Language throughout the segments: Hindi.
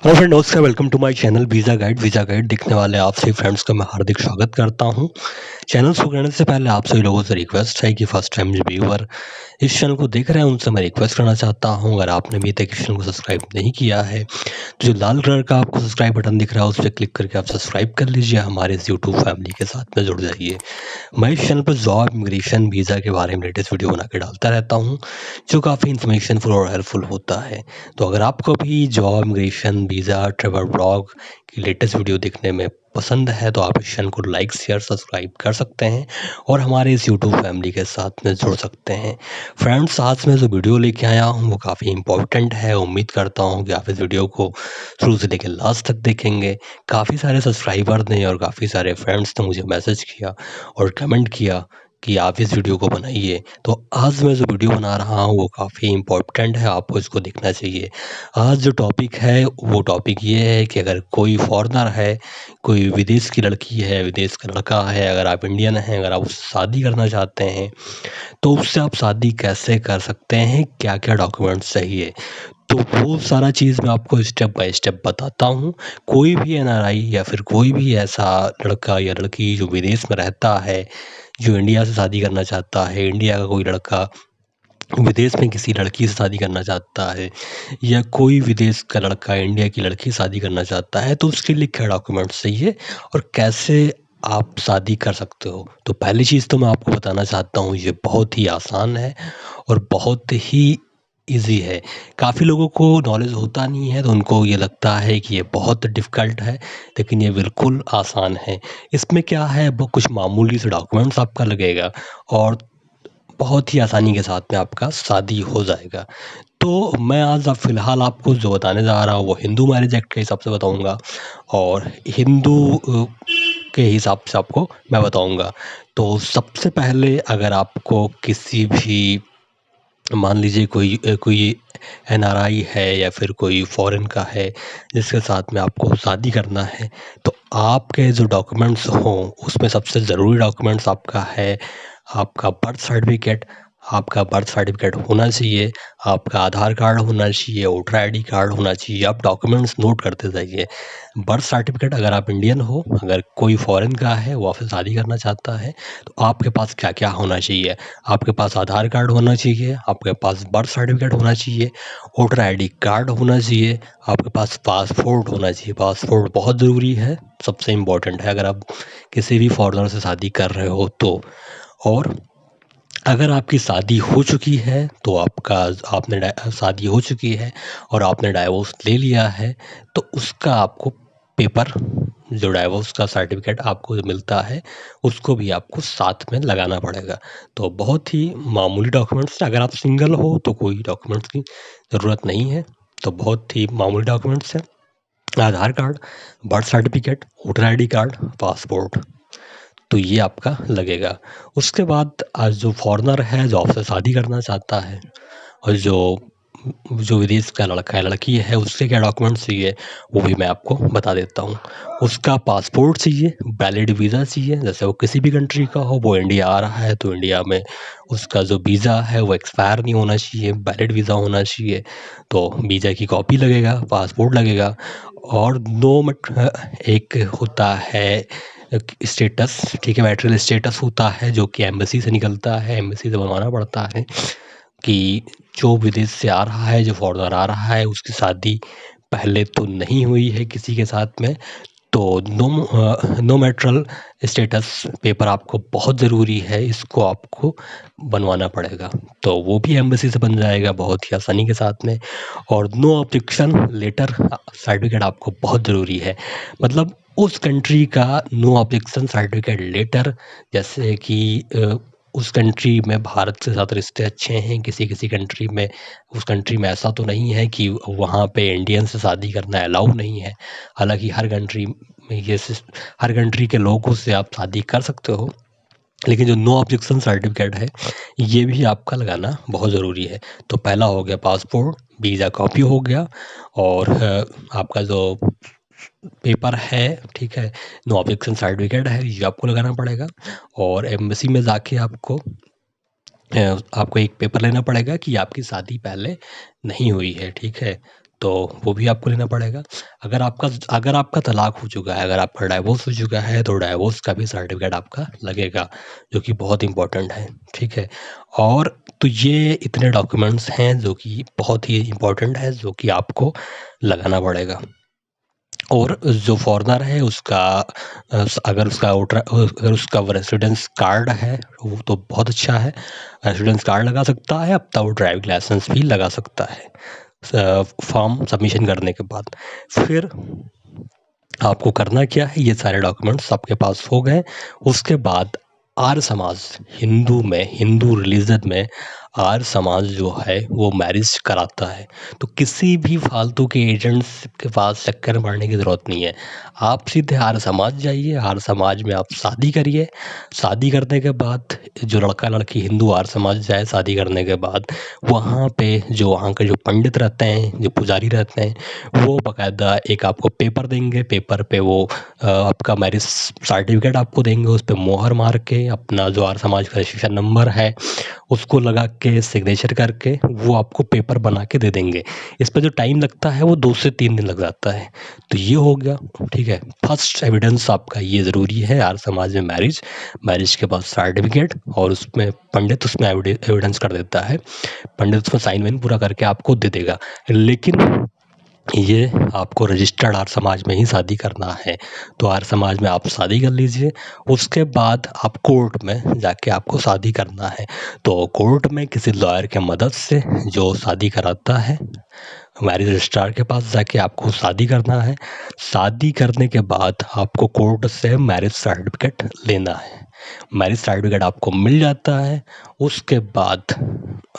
हेलो फ्रेंड, नमस्कार। Welcome to my channel visa guide देखने वाले आप सभी फ्रेंड्स का मैं हार्दिक स्वागत करता हूं। चैनल शुरू करने से पहले आप सभी लोगों से रिक्वेस्ट है कि फर्स्ट टाइम जो व्यूअर इस चैनल को देख रहे हैं उनसे मैं रिक्वेस्ट करना चाहता हूं, अगर आपने अभी तक इस चैनल को सब्सक्राइब नहीं किया है तो जो लाल कलर का आपको सब्सक्राइब बटन दिख रहा है उस पर क्लिक करके आप सब्सक्राइब कर लीजिए, हमारे इस यूट्यूब फैमिली के साथ में जुड़ जाइए। मैं इस चैनल पर जॉब, इमिग्रेशन, वीज़ा के बारे में लेटेस्ट वीडियो बना के डालता रहता हूँ जो काफ़ी इन्फॉर्मेशनफुल और हेल्पफुल होता है। तो अगर आपको भी job, immigration, visa, travel blog की लेटेस्ट वीडियो देखने में पसंद है तो आप इस चैनल को लाइक, शेयर, सब्सक्राइब कर सकते हैं और हमारे इस यूट्यूब फैमिली के साथ में जुड़ सकते हैं। फ्रेंड्स, आज मैं जो वीडियो लेके आया हूँ वो काफ़ी इंपॉर्टेंट है। उम्मीद करता हूँ कि आप इस वीडियो को शुरू से लेकर लास्ट तक देखेंगे। काफ़ी सारे सब्सक्राइबर ने और काफ़ी सारे फ्रेंड्स ने मुझे मैसेज किया और कमेंट किया कि आप इस वीडियो को बनाइए। तो आज मैं जो वीडियो बना रहा हूँ वो काफ़ी इम्पोर्टेंट है, आपको इसको देखना चाहिए। आज जो टॉपिक है वो टॉपिक ये है कि अगर कोई फॉरेनर है, कोई विदेश की लड़की है, विदेश का लड़का है, अगर आप इंडियन हैं, अगर आप उससे शादी करना चाहते हैं तो उससे आप शादी कैसे कर सकते हैं, क्या-क्या डॉक्यूमेंट्स चाहिए। तो वो सारा चीज़ मैं आपको स्टेप बाय स्टेप बताता हूँ। कोई भी एनआरआई या फिर कोई भी ऐसा लड़का या लड़की जो विदेश में रहता है, जो इंडिया से शादी करना चाहता है, इंडिया का कोई लड़का विदेश में किसी लड़की से शादी करना चाहता है या कोई विदेश का लड़का इंडिया की लड़की से शादी करना चाहता है, तो उसके लिए क्या डॉक्यूमेंट्स चाहिए और कैसे आप शादी कर सकते हो। तो पहली चीज़ तो मैं आपको बताना चाहता हूँ, ये बहुत ही आसान है और बहुत ही ईज़ी है। काफ़ी लोगों को नॉलेज होता नहीं है तो उनको ये लगता है कि ये बहुत डिफ़िकल्ट है, लेकिन ये बिल्कुल आसान है। इसमें क्या है, वो कुछ मामूली से डॉक्यूमेंट्स आपका लगेगा और बहुत ही आसानी के साथ में आपका शादी हो जाएगा। तो मैं आज फ़िलहाल आपको जो बताने जा रहा हूँ वो हिंदू मैरिज एक्ट के हिसाब से बताऊँगा और हिंदू के हिसाब से आपको मैं बताऊँगा। तो सबसे पहले अगर आपको किसी भी, मान लीजिए कोई एनआरआई है या फिर कोई फ़ॉरेन का है जिसके साथ में आपको शादी करना है, तो आपके जो डॉक्यूमेंट्स हों उसमें सबसे ज़रूरी डॉक्यूमेंट्स आपका है आपका बर्थ सर्टिफिकेट होना चाहिए, आपका आधार कार्ड होना चाहिए, वोटर आईडी कार्ड होना चाहिए। आप डॉक्यूमेंट्स नोट करते जाइए। बर्थ सर्टिफिकेट अगर आप इंडियन हो, अगर कोई फ़ॉरेन का है वो आपसे शादी करना चाहता है तो आपके पास क्या-क्या होना चाहिए। आपके पास आधार कार्ड होना चाहिए, आपके पास बर्थ सर्टिफिकेट होना चाहिए, वोटर आईडी कार्ड होना चाहिए, आपके पास पासपोर्ट होना चाहिए। पासपोर्ट बहुत ज़रूरी है, सबसे इम्पोर्टेंट है अगर आप किसी भी फ़ॉरेनर से शादी कर रहे हो तो। और अगर आपकी शादी हो चुकी है तो शादी हो चुकी है और आपने डाइवोर्स ले लिया है तो उसका आपको पेपर, जो डाइवोर्स का सर्टिफिकेट आपको जो मिलता है उसको भी आपको साथ में लगाना पड़ेगा। तो बहुत ही मामूली डॉक्यूमेंट्स, अगर आप सिंगल हो तो कोई डॉक्यूमेंट्स की ज़रूरत नहीं है, तो बहुत ही मामूली डॉक्यूमेंट्स हैं। Aadhaar card, birth certificate, voter ID card, passport, तो ये आपका लगेगा। उसके बाद आज जो फ़ॉरेनर है, जो आपसे शादी करना चाहता है और जो जो विदेश का लड़का है, लड़की है, उसके क्या डॉक्यूमेंट्स चाहिए, वो भी मैं आपको बता देता हूँ। उसका पासपोर्ट चाहिए, वैलिड वीज़ा चाहिए, जैसे वो किसी भी कंट्री का हो, वो इंडिया आ रहा है तो इंडिया में उसका जो वीज़ा है वो एक्सपायर नहीं होना चाहिए, वैलिड वीज़ा होना चाहिए। तो वीज़ा की कॉपी लगेगा, पासपोर्ट लगेगा और एक होता है स्टेटस, ठीक है, मैरिटल स्टेटस होता है जो कि एम्बेसी से निकलता है, एम्बेसी से बनवाना पड़ता है कि जो विदेश से आ रहा है, जो फॉरेनर आ रहा है, उसकी शादी पहले तो नहीं हुई है किसी के साथ में, तो नो मैरिटल स्टेटस पेपर आपको बहुत ज़रूरी है, इसको आपको बनवाना पड़ेगा। तो वो भी एम्बेसी से बन जाएगा बहुत ही आसानी के साथ में। और नो ऑब्जेक्शन लेटर सर्टिफिकेट आपको बहुत ज़रूरी है। मतलब उस कंट्री का नो ऑब्जेक्शन सर्टिफिकेट लेटर, जैसे कि उस कंट्री में भारत के साथ रिश्ते अच्छे हैं, किसी-किसी कंट्री में, उस कंट्री में ऐसा तो नहीं है कि वहाँ पे इंडियन से शादी करना अलाउ नहीं है। हालाँकि हर कंट्री में हर कंट्री के लोगों से आप शादी कर सकते हो, लेकिन जो नो ऑब्जेक्शन सर्टिफिकेट है, ये भी आपका लगाना बहुत ज़रूरी है। तो पहला हो गया पासपोर्ट, वीज़ा कॉपी हो गया और आपका जो पेपर है, ठीक है, नो ऑब्जेक्शन सर्टिफिकेट है, ये आपको लगाना पड़ेगा। और एम्बेसी में जाके आपको एक पेपर लेना पड़ेगा कि आपकी शादी पहले नहीं हुई है, ठीक है। तो वो भी आपको लेना पड़ेगा। अगर आपका तलाक हो चुका है, अगर आपका डाइवोर्स हो चुका है, तो डाइवोर्स का भी सर्टिफ़िकेट आपका लगेगा, जो कि बहुत इम्पोर्टेंट है, ठीक है? और तो ये इतने डॉक्यूमेंट्स हैं जो कि बहुत ही इम्पोर्टेंट है, जो कि आपको लगाना पड़ेगा। और जो फॉरेनर है उसका अगर उसका वो रेसिडेंस कार्ड है, वो तो बहुत अच्छा है, रेसिडेंस कार्ड लगा सकता है, अब तो वो ड्राइविंग लाइसेंस भी लगा सकता है फॉर्म सबमिशन करने के बाद। फिर आपको करना क्या है, ये सारे डॉक्यूमेंट्स आपके पास हो गए, उसके बाद आर्य समाज, हिंदू रिलीजन में आर्य समाज जो है वो मैरिज कराता है। तो किसी भी फालतू के एजेंट्स के पास चक्कर मारने की ज़रूरत नहीं है। आप सीधे आर्य समाज जाइए, आर्य समाज में आप शादी करिए। शादी करने के बाद जो लड़का लड़की हिंदू आर्य समाज जाए शादी करने के बाद, वहाँ पे जो वहाँ के जो पंडित रहते हैं, जो पुजारी रहते हैं, वो बाकायदा एक आपको पेपर देंगे, पेपर पे वो आपका मैरिज सर्टिफिकेट आपको देंगे, उस पे मोहर मार के अपना जो आर्य समाज का रजिस्ट्रेशन नंबर है उसको लगा के सिग्नेचर करके वो आपको पेपर बना के दे देंगे। इस पे जो टाइम लगता है वो 2 से 3 दिन लग जाता है। तो ये हो गया, ठीक है? फर्स्ट एविडेंस आपका ये ज़रूरी है आर्य समाज में मैरिज के बाद सर्टिफिकेट, और उसमें पंडित उसमें एविडेंस कर देता है, पंडित उसमें साइन वाइन पूरा करके आपको दे देगा। लेकिन ये आपको रजिस्टर्ड आर्य समाज में ही शादी करना है, तो आर्य समाज में आप शादी कर लीजिए। उसके बाद आप कोर्ट में जाके आपको शादी करना है, तो कोर्ट में किसी लॉयर के मदद से जो शादी कराता है, मैरिज रजिस्ट्रार के पास जाके आपको शादी करना है। शादी करने के बाद आपको कोर्ट से मैरिज सर्टिफिकेट लेना है। मैरिज सर्टिफिकेट आपको मिल जाता है, उसके बाद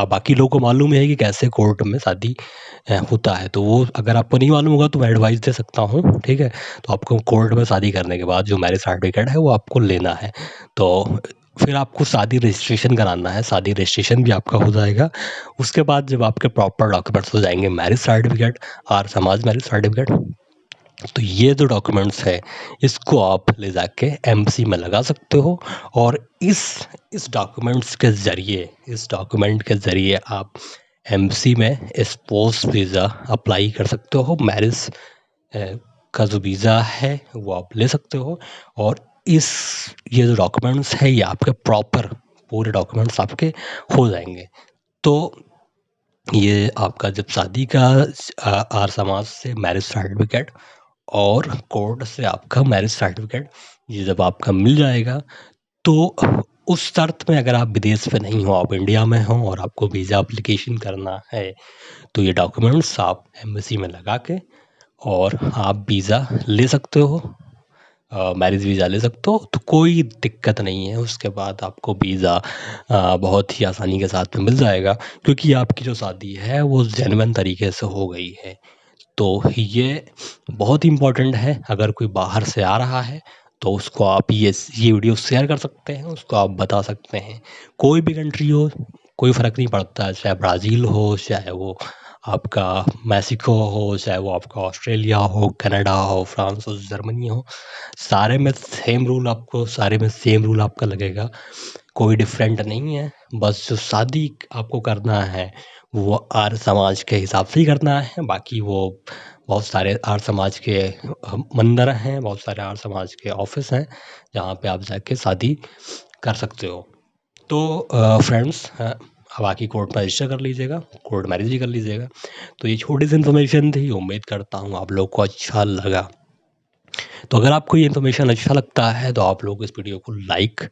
बाकी लोगों को मालूम है कि कैसे कोर्ट में शादी होता है, तो वो अगर आपको नहीं मालूम होगा तो मैं एडवाइस दे सकता हूँ, ठीक है? तो आपको कोर्ट में शादी करने के बाद जो मैरिज सर्टिफिकेट है वो आपको लेना है। तो फिर आपको शादी रजिस्ट्रेशन कराना है, शादी रजिस्ट्रेशन भी आपका हो जाएगा। उसके बाद जब आपके प्रॉपर डॉक्यूमेंट्स हो जाएंगे, marriage certificate Arya Samaj marriage certificate, तो ये जो डॉक्यूमेंट्स है इसको आप ले जाके एमसी में लगा सकते हो, और इस डॉक्यूमेंट के ज़रिए आप एमसी में स्पोर्ट्स वीज़ा अप्लाई कर सकते हो। मैरिज का जो वीज़ा है वो आप ले सकते हो, और ये जो डॉक्यूमेंट्स है ये आपके प्रॉपर पूरे डॉक्यूमेंट्स आपके हो जाएंगे। तो ये आपका जब शादी का आर्य समाज से मैरिज सर्टिफिकेट और कोर्ट से आपका मैरिज सर्टिफिकेट ये जब आपका मिल जाएगा, तो उस शर्त में अगर आप विदेश में नहीं हो, आप इंडिया में हो और आपको वीज़ा एप्लीकेशन करना है, तो ये डॉक्यूमेंट्स आप एम्बेसी में लगा के और आप वीज़ा ले सकते हो, मैरिज वीज़ा ले सकते हो, तो कोई दिक्कत नहीं है। उसके बाद आपको वीज़ा बहुत ही आसानी के साथ में मिल जाएगा, क्योंकि आपकी जो शादी है वो जेन्युइन तरीके से हो गई है। तो ये बहुत ही इम्पोर्टेंट है। अगर कोई बाहर से आ रहा है तो उसको आप ये वीडियो शेयर कर सकते हैं, उसको आप बता सकते हैं। कोई भी कंट्री हो, कोई फ़र्क नहीं पड़ता, चाहे ब्राज़ील हो, चाहे वो आपका मेक्सिको हो, चाहे वो आपका ऑस्ट्रेलिया हो, कनाडा हो, फ्रांस हो, जर्मनी हो, सारे में सेम रूल आपका लगेगा, कोई डिफरेंट नहीं है। बस जो शादी आपको करना है वो आर्य समाज के हिसाब से ही करना है। बाकी वो बहुत सारे आर्य समाज के मंदिर हैं, बहुत सारे आर्य समाज के ऑफिस हैं जहाँ पे आप जाके शादी कर सकते हो। तो फ्रेंड्स, बाकी कोर्ट में रजिस्टर कर लीजिएगा, कोर्ट मैरिज भी कर लीजिएगा। तो ये छोटी सी इन्फॉर्मेशन थी, उम्मीद करता हूँ आप लोग को अच्छा लगा। तो अगर आपको ये इन्फॉर्मेशन अच्छा लगता है तो आप लोग इस वीडियो को लाइक,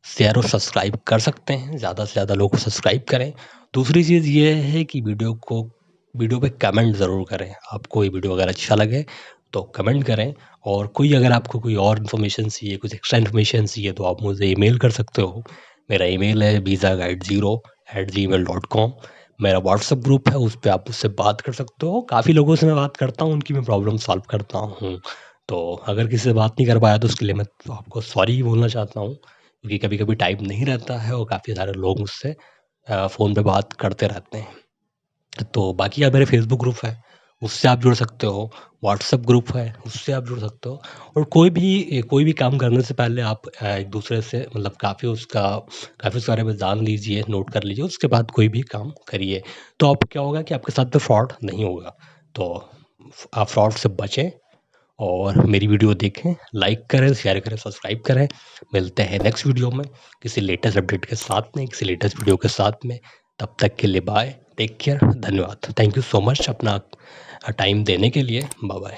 शेयर और सब्सक्राइब कर सकते हैं। ज़्यादा से ज़्यादा लोग को सब्सक्राइब करें। दूसरी चीज़ ये है कि वीडियो पे कमेंट ज़रूर करें। आपको ये वीडियो अगर अच्छा लगे तो कमेंट करें, और अगर आपको कोई और इन्फॉर्मेशन चाहिए, कुछ एक्स्ट्रा इन्फॉर्मेशन चाहिए, तो आप मुझे ईमेल कर सकते हो। मेरा ईमेल है visaguide0@gmail.com। मेरा व्हाट्सएप ग्रुप है, उस पे आप मुझसे बात कर सकते हो। काफ़ी लोगों से मैं बात करता हूँ, उनकी मैं प्रॉब्लम सॉल्व करता हूँ। तो अगर किसी से बात नहीं कर पाया तो उसके लिए मैं तो आपको सॉरी बोलना चाहता हूँ, क्योंकि कभी-कभी टाइम नहीं रहता है और काफ़ी सारे लोग मुझसे फ़ोन पे बात करते रहते हैं। तो बाकी आप मेरे फ़ेसबुक ग्रुप है, उससे आप जुड़ सकते हो, व्हाट्सएप ग्रुप है, उससे आप जुड़ सकते हो, और कोई भी काम करने से पहले आप एक-दूसरे से मतलब काफ़ी उसके बारे में जान लीजिए, नोट कर लीजिए, उसके बाद कोई भी काम करिए। तो अब क्या होगा कि आपके साथ में फ्रॉड नहीं होगा। तो आप फ्रॉड से बचें और मेरी वीडियो देखें, लाइक करें, शेयर करें, सब्सक्राइब करें। मिलते हैं नेक्स्ट वीडियो में किसी लेटेस्ट अपडेट के साथ में, किसी लेटेस्ट वीडियो के साथ में। तब तक के लिए बाय, टेक केयर, धन्यवाद। थैंक यू सो मच अपना टाइम देने के लिए। Bye bye.